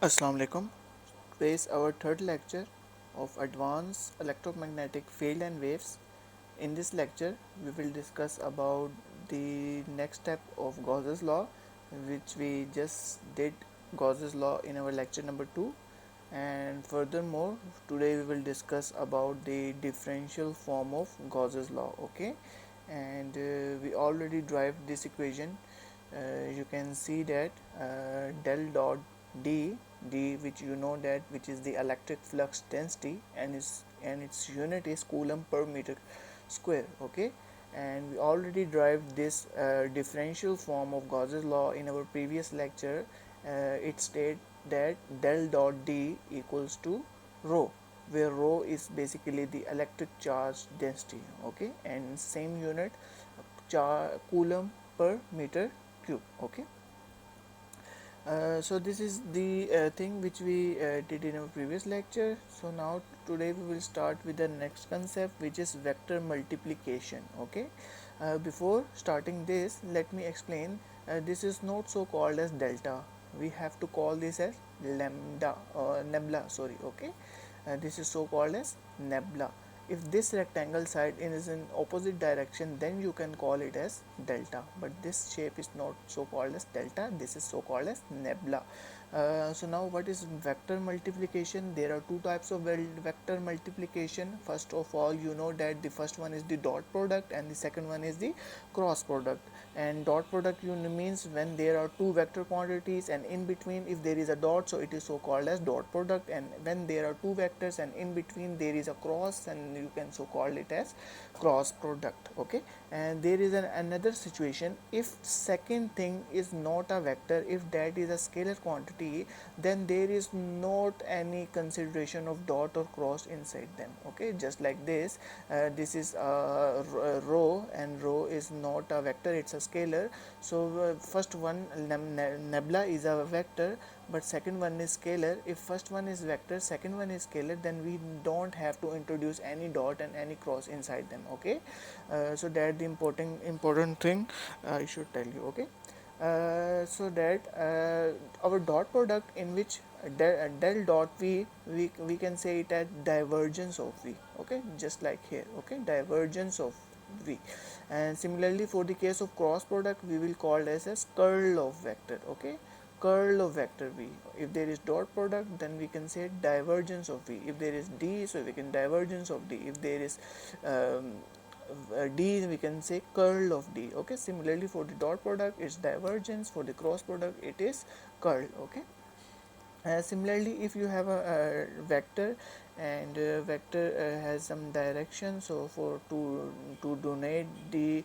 Assalamu alaikum. Today is our third lecture of Advanced Electromagnetic Field and Waves. In this lecture, we will discuss about the next step of Gauss's law, which we just did Gauss's law in our lecture number 2. And furthermore, today we will discuss about the differential form of Gauss's law. Okay, and we already derived this equation. You can see that del dot d, which you know that which is the electric flux density, and its unit is coulomb per meter square. Okay, and we already derived this differential form of Gauss's law in our previous lecture. It states that del dot d equals to rho, where rho is basically the electric charge density. Okay, and same unit coulomb per meter cube. Okay, so this is the thing which we did in our previous lecture. So now today we will start with the next concept, which is vector multiplication. Okay, before starting this, let me explain. This is not so called as delta. We have to call this as lambda or nebula. Sorry. Okay, this is so called as nebula. If this rectangle side is in opposite direction, then you can call it as delta, but this shape is not so called as delta, this is so called as nebula. So now what is vector multiplication? There are two types of vector multiplication. First of all, you know that the first one is the dot product and the second one is the cross product. And dot product means when there are two vector quantities and in between if there is a dot, so it is so called as dot product, and when there are two vectors and in between there is a cross, and you can so call it as cross product. Okay, and there is another situation, if second thing is not a vector, if that is a scalar quantity, then there is not any consideration of dot or cross inside them. Okay, just like this, this is a row, and row is not a vector, it's a scalar. So first one nebula is a vector, but second one is scalar. If first one is vector, second one is scalar, then we don't have to introduce any dot and any cross inside them. Okay, so that the important thing I should tell you. Okay, so that our dot product, in which del dot we can say it as divergence of v. Okay, just like here. Okay, divergence of v. And similarly for the case of cross product, we will call this as curl of vector. Okay, curl of vector v. If there is dot product, then we can say divergence of v. If there is d, so we can divergence of d. If there is um, d, we can say curl of d. Okay, similarly for the dot product it's divergence, for the cross product it is curl. Okay, similarly if you have a vector, and vector has some direction, so for to donate the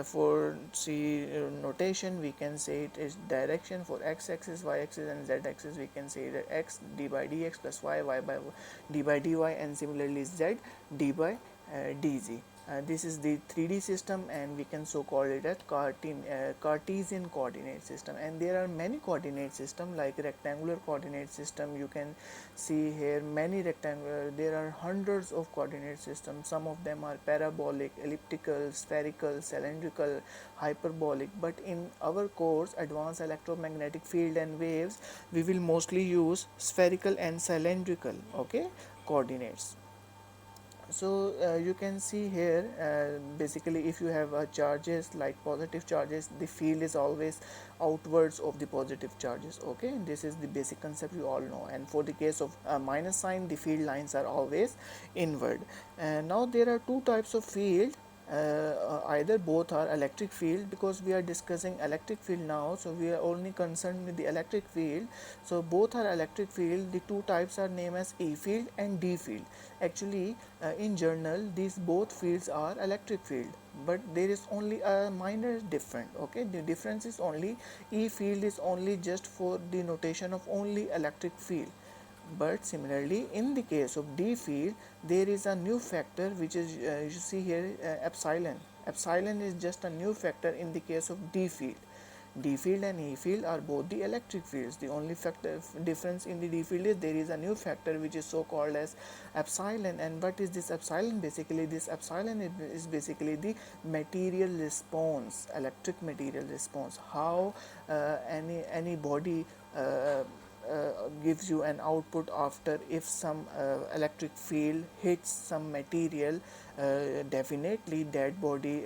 for c notation, we can say it is direction. For x axis, y axis and z axis, we can say that x d by dx plus y by d by dy, and similarly z d by dz. This is the 3D system, and we can so call it a Cartesian coordinate system. And there are many coordinate system like rectangular coordinate system. You can see here many rectangular. There are hundreds of coordinate systems. Some of them are parabolic, elliptical, spherical, cylindrical, hyperbolic. But in our course, Advanced Electromagnetic Field and Waves, we will mostly use spherical and cylindrical. Okay, coordinates. So you can see here, basically if you have charges like positive charges, the field is always outwards of the positive charges. Okay, this is the basic concept you all know. And for the case of minus sign, the field lines are always inward. And now there are two types of field. Either both are electric field, because we are discussing electric field now, so we are only concerned with the electric field. So both are electric field. The two types are named as E field and D field. Actually, in general these both fields are electric field, but there is only a minor difference. Okay, the difference is only E field is only just for the notation of only electric field. But similarly in the case of D field, there is a new factor which is you see here, epsilon. Epsilon is just a new factor in the case of D field. D field and E field are both the electric fields. The only factor difference in the D field is there is a new factor which is so called as epsilon. And what is this epsilon? Basically this epsilon is basically the material response, electric material response, how any body gives you an output after if some electric field hits some material. Definitely that body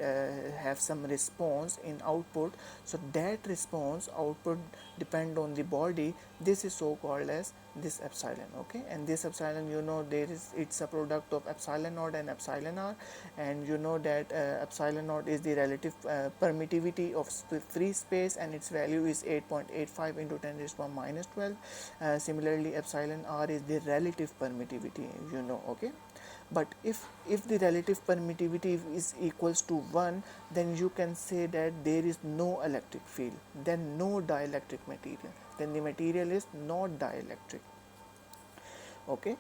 have some response in output, so that response output depend on the body. This is so called as this epsilon. Okay, and this epsilon, there is, it's a product of epsilon naught and epsilon r, and you know that epsilon naught is the relative permittivity of free space, and its value is 8.85 into 10 raised to the minus 12. Similarly, epsilon r is the relative permittivity, okay. But if the relative permittivity is equals to 1, then you can say that there is no electric field, then no dielectric material, then the material is not dielectric. Okay,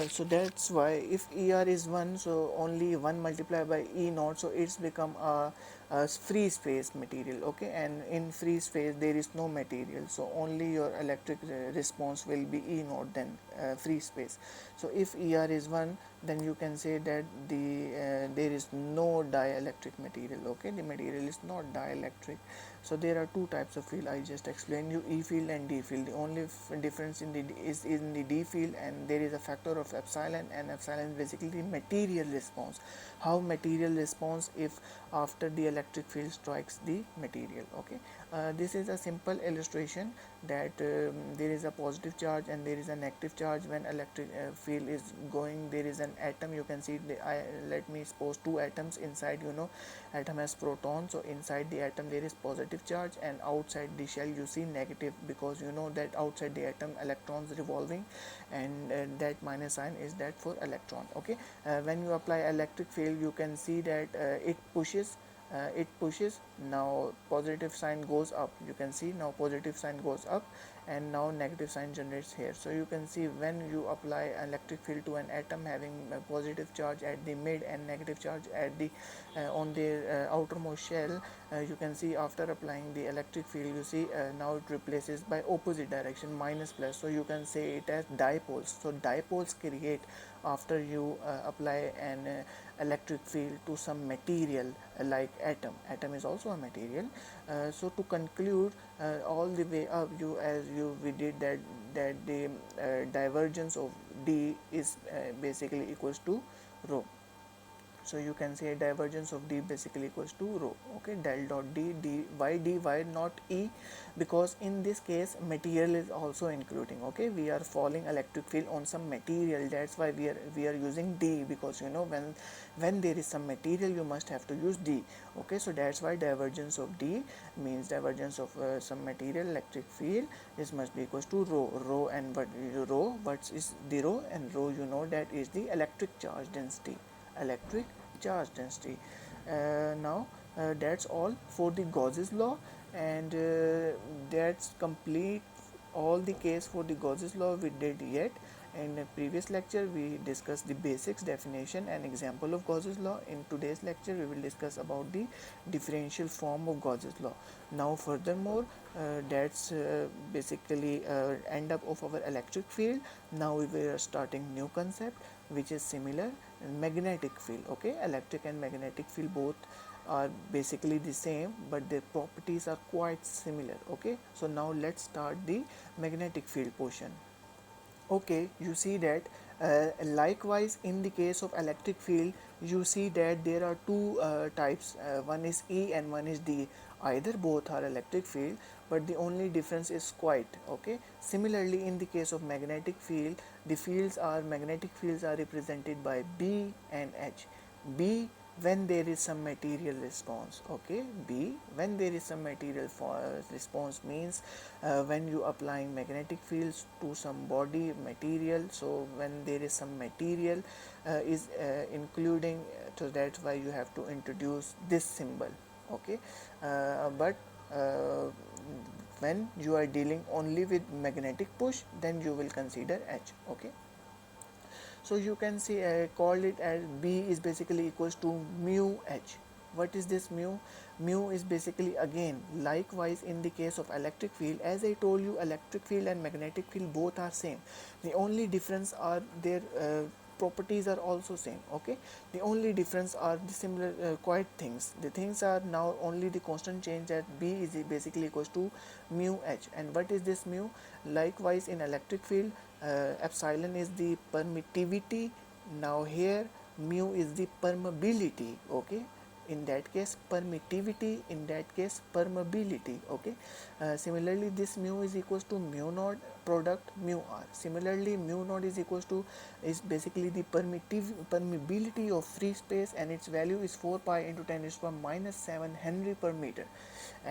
so that's why if er is 1, so only 1 multiplied by e naught, so it's become a free space material. Okay, and in free space there is no material, so only your electric response will be e naught, then free space. So if er is 1, then you can say that there is no dielectric material. Okay, the material is not dielectric. So there are two types of field. I just explained you, E field and D field. The only difference in the is in the D field, and there is a factor of epsilon, and epsilon is basically material response. How material response if after the electric field strikes the material. Okay, this is a simple illustration that there is a positive charge and there is a negative charge. When electric field is going, there is an atom. You can see let me suppose two atoms inside. Atom has proton, so inside the atom there is positive charge, and outside the shell you see negative, because you know that outside the atom electrons revolving, and that minus sign is that for electron. Okay, when you apply electric field, you can see that it pushes. Now positive sign goes up. You can see now positive sign goes up, and now negative sign generates here. So you can see when you apply electric field to an atom having a positive charge at the mid and negative charge at the on the outermost shell, you can see after applying the electric field, you see now it replaces by opposite direction, minus plus. So you can say it as dipoles. So dipoles create after you apply an electric field to some material like atom is also a material. So to conclude, all the way up, we did that the divergence of D is basically equals to rho. So you can say divergence of D basically equals to rho. Okay, del dot D, why not E? Because in this case material is also including. Okay, we are following electric field on some material, that's why we are using D, because when there is some material you must have to use D. Okay, so that's why divergence of D means divergence of some material electric field is must be equals to rho. And what is the rho? And rho, that is the electric charge density. Now that's all for the Gauss's law, and that's complete all the case for the Gauss's law we did yet. In a previous lecture we discussed the basics, definition and example of Gauss's law. In today's lecture we will discuss about the differential form of Gauss's law. Now furthermore, that's basically end up of our electric field. Now we are starting new concept which is similar, magnetic field. Okay, electric and magnetic field both are basically the same, but their properties are quite similar. Okay, so now let's start the magnetic field portion. Okay, you see that likewise in the case of electric field, you see that there are two types, one is E and one is D. Either both are electric field, but the only difference is quite. Okay, similarly in the case of magnetic field, the magnetic fields are represented by B and H. B when there is some material response. Okay, B when there is some material response means when you applying magnetic fields to some body material, so when there is some material is including, so that's why you have to introduce this symbol. Okay, but when you are dealing only with magnetic push, then you will consider H. Okay, so you can see call it as B is basically equals to mu H. What is this mu? Mu is basically again likewise in the case of electric field. As I told you, electric field and magnetic field both are same. The only difference are their properties are also same. Okay, the only difference are the similar quite things. The things are now only the constant change that B is basically equals to mu H. And what is this mu? Likewise in electric field, epsilon is the permittivity. Now here mu is the permeability. Okay, in that case permittivity, in that case permeability. Okay, similarly this mu is equals to mu naught product mu r. Similarly mu naught is equals to is basically the permeability of free space, and its value is 4 pi into 10 is power minus 7 Henry per meter.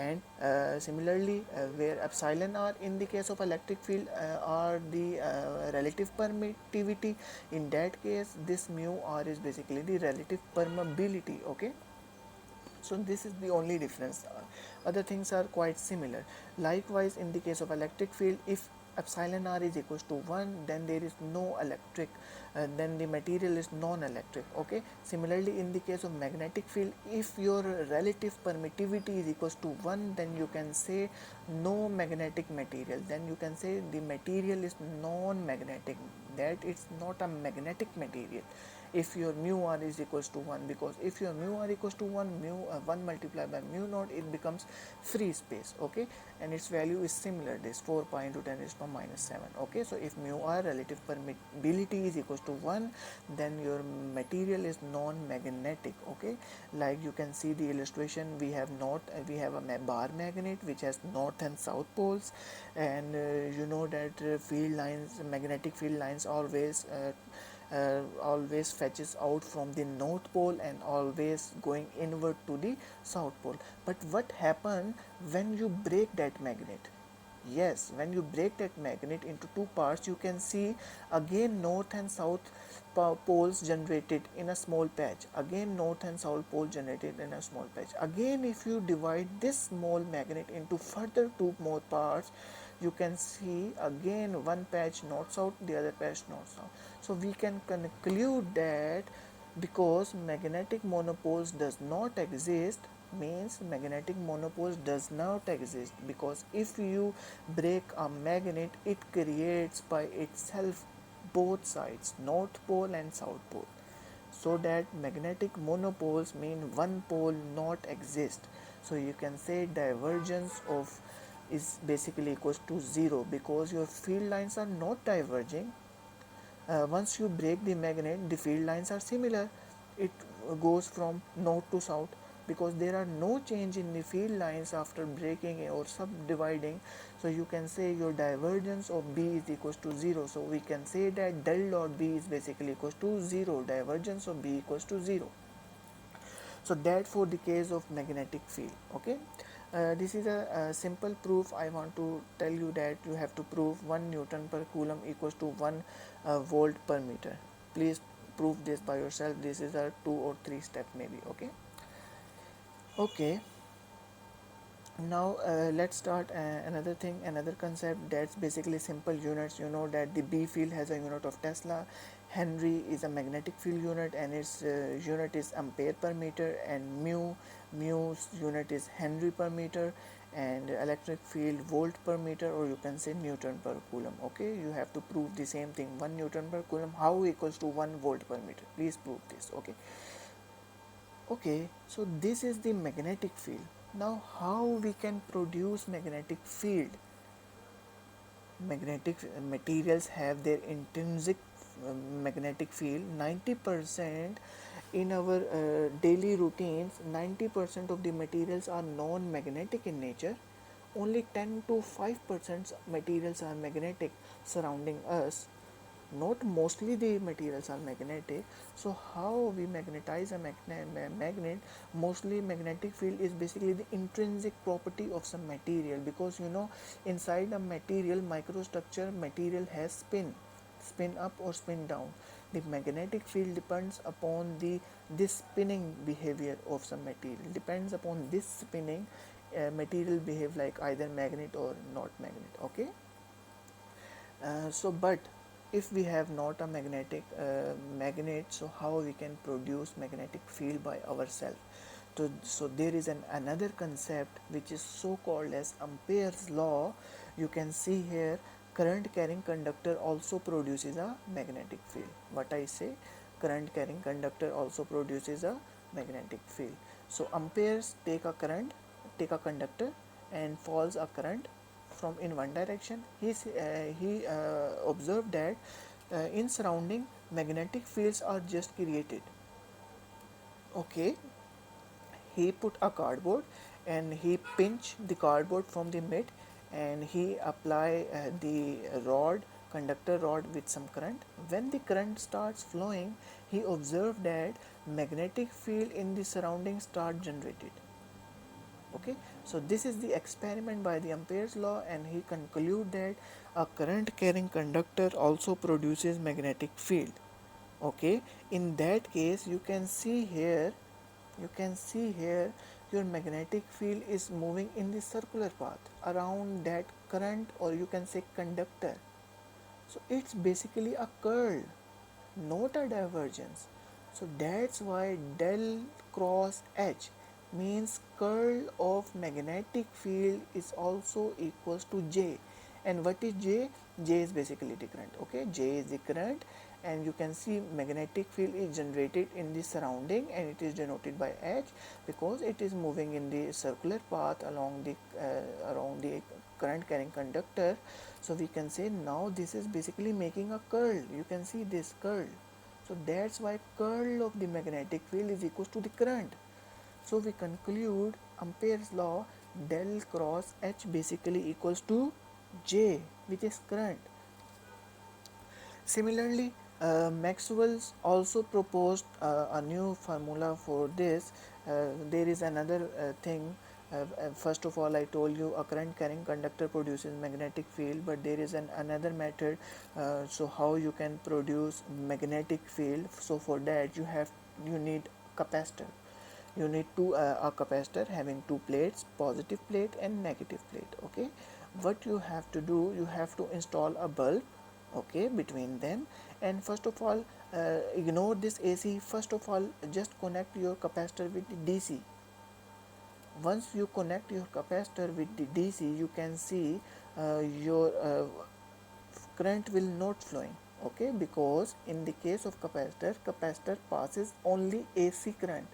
And similarly where epsilon r in the case of electric field are the relative permittivity, in that case this mu r is basically the relative permeability. Okay, so this is the only difference. Other things are quite similar. Likewise in the case of electric field, if epsilon r is equals to 1, then there is no electric, then the material is non-electric. Okay, similarly in the case of magnetic field, if your relative permittivity is equals to 1, then you can say no magnetic material, then you can say the material is non-magnetic, that it's not a magnetic material if your mu r is equals to 1, because if your mu r equals to 1, 1 multiplied by mu naught, it becomes free space. Okay, and its value is similar, this 4 pi into 10 is power minus 7. Okay, so if mu r relative permeability is equals to 1, then your material is non-magnetic. Okay, like you can see the illustration, we have we have a bar magnet which has north and south poles, and you know that field lines, magnetic field lines always fetches out from the north pole and always going inward to the south pole. But what happens when you break that magnet? Yes, when you break that magnet into two parts, you can see again north and south poles generated in a small patch, again north and south pole generated in a small patch. Again if you divide this small magnet into further two more parts, you can see again one patch north south, the other patch north south. So we can conclude that because magnetic monopoles does not exist, means magnetic monopoles does not exist, because if you break a magnet, it creates by itself both sides, north pole and south pole. So that magnetic monopoles mean one pole not exist. So you can say divergence of is basically equals to 0, because your field lines are not diverging. Once you break the magnet, the field lines are similar. It goes from north to south, because there are no change in the field lines after breaking or subdividing. So you can say your divergence of B is equals to 0. So we can say that del dot B is basically equals to 0, divergence of B equals to 0. So that for the case of magnetic field. Okay, this is a simple proof. I want to tell you that you have to prove 1 Newton per coulomb equals to 1 volt per meter. Please prove this by yourself. This is a 2 or 3 step maybe. Okay, okay, now let's start another thing, another concept, that's basically simple units. You know that the B field has a unit of Tesla, Henry is a magnetic field unit, and its unit is ampere per meter, and mu's unit is Henry per meter, and electric field volt per meter, or you can say Newton per coulomb. Okay, you have to prove the same thing, 1 Newton per coulomb how equals to 1 volt per meter. Please prove this. Okay, okay, so this is the magnetic field. Now how we can produce magnetic field? Magnetic materials have their intrinsic magnetic field. 90% in our daily routines, 90% of the materials are non-magnetic in nature. Only 10 to 5% materials are magnetic surrounding us. Not mostly the materials are magnetic. So how we magnetize a magnet? Mostly magnetic field is basically the intrinsic property of some material, because you know inside a material microstructure, material has spin up or spin down. The magnetic field depends upon the this spinning behavior of some material. Depends upon this spinning, material behave like either magnet or not magnet. Okay, but if we have not a magnet, so how we can produce magnetic field by ourselves? So there is another concept which is so called as Ampere's law. You can see here current carrying conductor also produces a magnetic field. What I say, current carrying conductor also produces a magnetic field. So amperes take a current, take a conductor and falls a current from in one direction. He observed that in surrounding magnetic fields are just created. Okay, he put a cardboard and he pinch the cardboard from the mid and he apply the rod, conductor rod, with some current. When the current starts flowing, he observed that magnetic field in the surrounding start generated. Okay, so this is the experiment by the Ampere's law, and he conclude that a current carrying conductor also produces magnetic field. Okay, in that case you can see here your magnetic field is moving in the circular path around that current, or you can say conductor. So it's basically a curl, not a divergence. So that's why del cross H means curl of magnetic field is also equals to J. And what is J? J is basically the current. Okay, J is the current, and you can see magnetic field is generated in the surrounding and it is denoted by H because it is moving in the circular path along the around the current carrying conductor. So we can say now this is basically making a curl. You can see this curl. So that's why curl of the magnetic field is equals to the current. So we conclude Ampere's law, del cross H basically equals to J, which is current. Similarly, Maxwell also proposed a new formula for this. There is another thing. First of all, I told you a current carrying conductor produces magnetic field, but there is another method. So how you can produce magnetic field? So for that you need capacitor. You need a capacitor having two plates, positive plate and negative plate. Okay, what you have to do, you have to install a bulb, okay, between them. And first of all, ignore this AC. First of all, just connect your capacitor with the DC. Once you connect your capacitor with the DC, you can see your current will not flowing. Okay, because in the case of capacitor passes only AC current.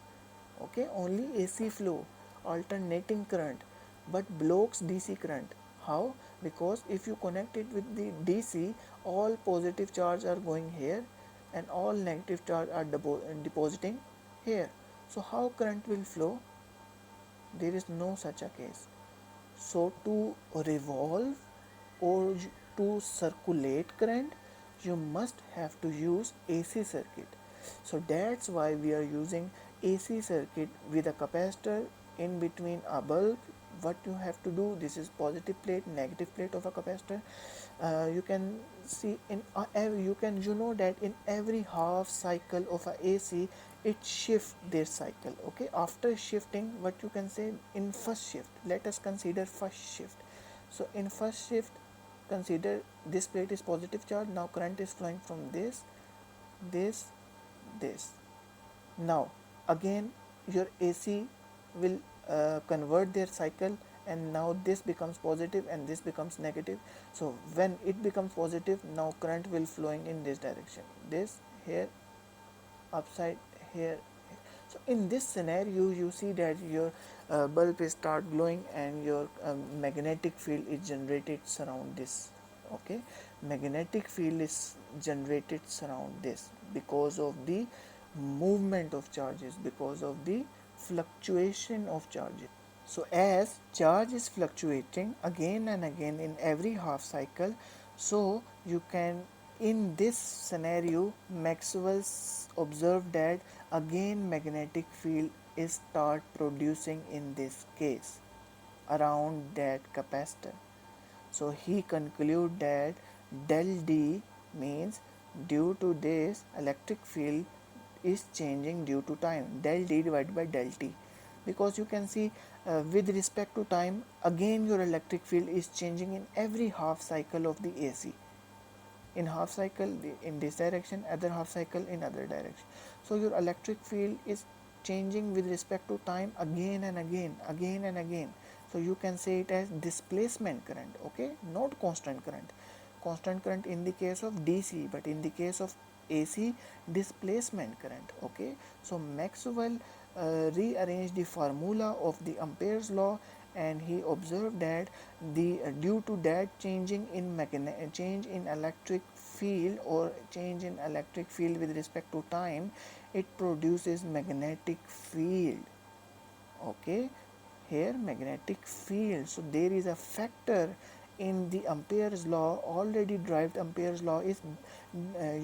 Okay, only AC flow, alternating current, but blocks DC current. How? Because if you connect it with the DC, all positive charge are going here and all negative charge are depositing here. So how current will flow? There is no such a case. So to revolve or to circulate current, you must have to use AC circuit. So that's why we are using AC circuit with a capacitor in between a bulb. What you have to do, this is positive plate, negative plate of a capacitor. You can see in you know that in every half cycle of a AC it shifts their cycle. Okay, after shifting, what you can say, in first shift, let us consider first shift. So in first shift, consider this plate is positive charge. Now current is flowing from this this. Now again your AC will convert their cycle, and now this becomes positive and this becomes negative. So when it becomes positive, now current will flowing in this direction, this here, upside here. So in this scenario you see that your bulb is start glowing and your magnetic field is generated surround this. Okay, magnetic field is generated surround this because of the movement of charges, because of the fluctuation of charges. So as charge is fluctuating again and again in every half cycle, so you can, in this scenario, Maxwell observed that again magnetic field is start producing in this case around that capacitor. So he conclude that del D means due to this electric field is changing due to time, del D divided by del T, because you can see with respect to time again your electric field is changing in every half cycle of the AC. In half cycle in this direction, other half cycle in other direction. So your electric field is changing with respect to time again and again. So you can say it as displacement current. Okay, not constant current. constant current in the case of DC, but in the case of AC, displacement current. Okay, so Maxwell rearranged the formula of the Ampere's law, and he observed that the due to that change in electric field, or change in electric field with respect to time, it produces magnetic field. Okay, here magnetic field. So there is a factor in the Ampere's law, already derived Ampere's law is,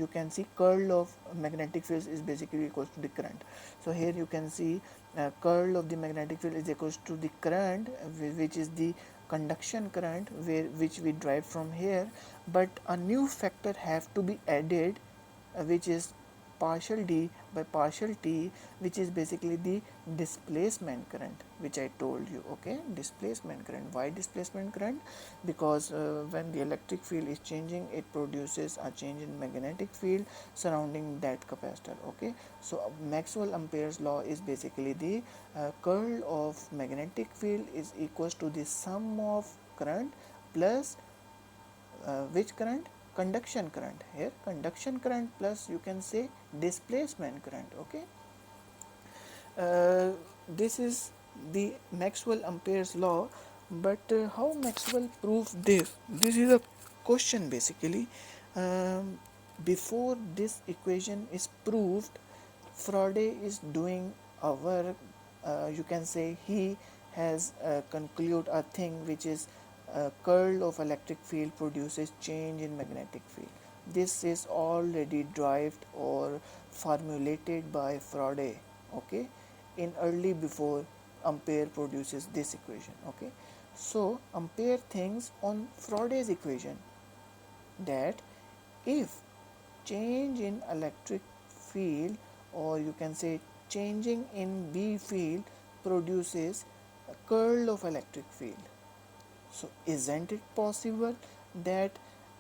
you can see curl of magnetic fields is basically equals to the current. So here you can see curl of the magnetic field is equals to the current, which is the conduction current, which we derive from here, but a new factor have to be added, which is partial d by partial t, which is basically the displacement current, which I told you. Okay, displacement current. Why displacement current? Because when the electric field is changing, it produces a change in magnetic field surrounding that capacitor. Okay, so Maxwell Ampere's law is basically the curl of magnetic field is equals to the sum of current plus which current? Conduction current. Here conduction current plus, you can say, displacement current. Okay, this is the Maxwell Ampere's law, but how Maxwell proved this? This is a question basically. um, Before this equation is proved, Faraday is doing a work. You can say he has concluded a thing, which is curl of electric field produces change in magnetic field. This is already derived or formulated by Faraday. Okay, in early before Ampere produces this equation. Okay, so Ampere thinks on Faraday's equation that if change in electric field, or you can say changing in B field, produces a curl of electric field. So isn't it possible that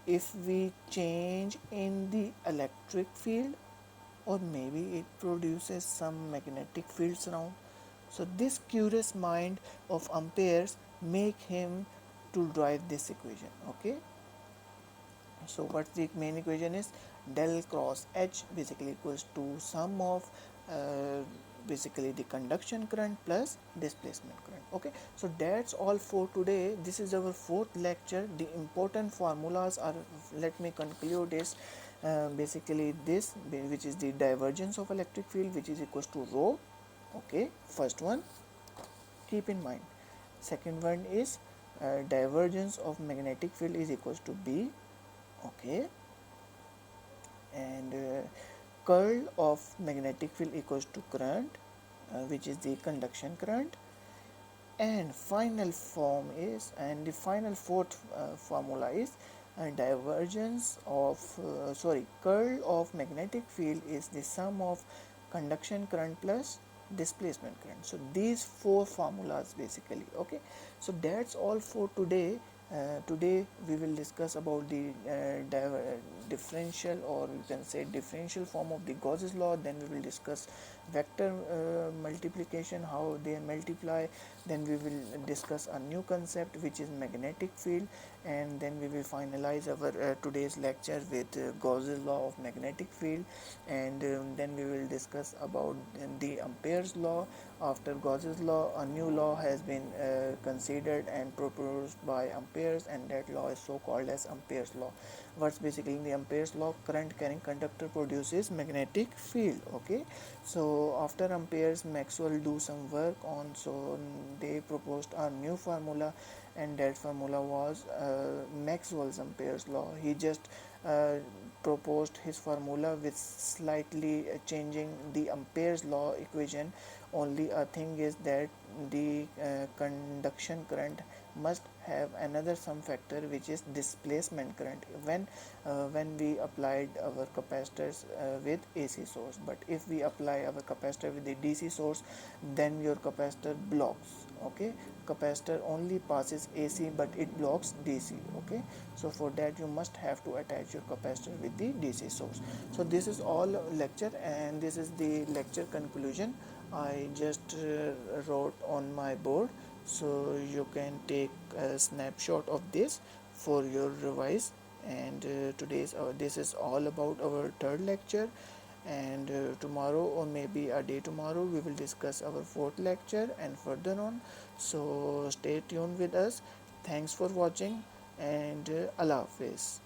if we change in the electric field, or maybe it produces some magnetic fields around? So this curious mind of Ampere's make him to drive this equation. Okay, so what the main equation is? Del cross H basically equals to sum of uh, basically the conduction current plus displacement current. Okay, so that's all for today. This is our fourth lecture. The important formulas are, let me conclude, is basically this, which is the divergence of electric field, which is equals to rho. Okay, first one, keep in mind. Second one is divergence of magnetic field is equals to B. Okay, and curl of magnetic field equals to current, which is the conduction current. And final form is, and the final fourth formula is divergence of curl of magnetic field is the sum of conduction current plus displacement current. So these four formulas basically. Okay, so that's all for today. Today we will discuss about the differential, or you can say differential form of the Gauss law. Then we will discuss vector multiplication, how they multiply. Then we will discuss a new concept, which is magnetic field, and then we will finalize our today's lecture with Gauss law of magnetic field. And then we will discuss about the Ampere's law. After Gauss's law, a new law has been considered and proposed by Ampere's, and that law is so called as Ampere's law. What's basically the Ampere's law? Current carrying conductor produces magnetic field. Okay, so after Ampere's, Maxwell do some work on, so they proposed a new formula, and that formula was Maxwell's Ampere's law. He just uh, proposed his formula with slightly changing the Ampere's law equation. Only a thing is that the conduction current must have another some factor, which is displacement current, when we applied our capacitors with AC source. But if we apply our capacitor with the DC source, then your capacitor blocks. Okay, capacitor only passes AC, but it blocks DC. Okay, so for that you must have to attach your capacitor with the DC source. So this is all lecture, and this is the lecture conclusion. I just wrote on my board, so you can take a snapshot of this for your revise. and today's this is all about our third lecture, and tomorrow or maybe a day tomorrow we will discuss our fourth lecture and further on. So stay tuned with us. Thanks for watching, and Allah Hafiz.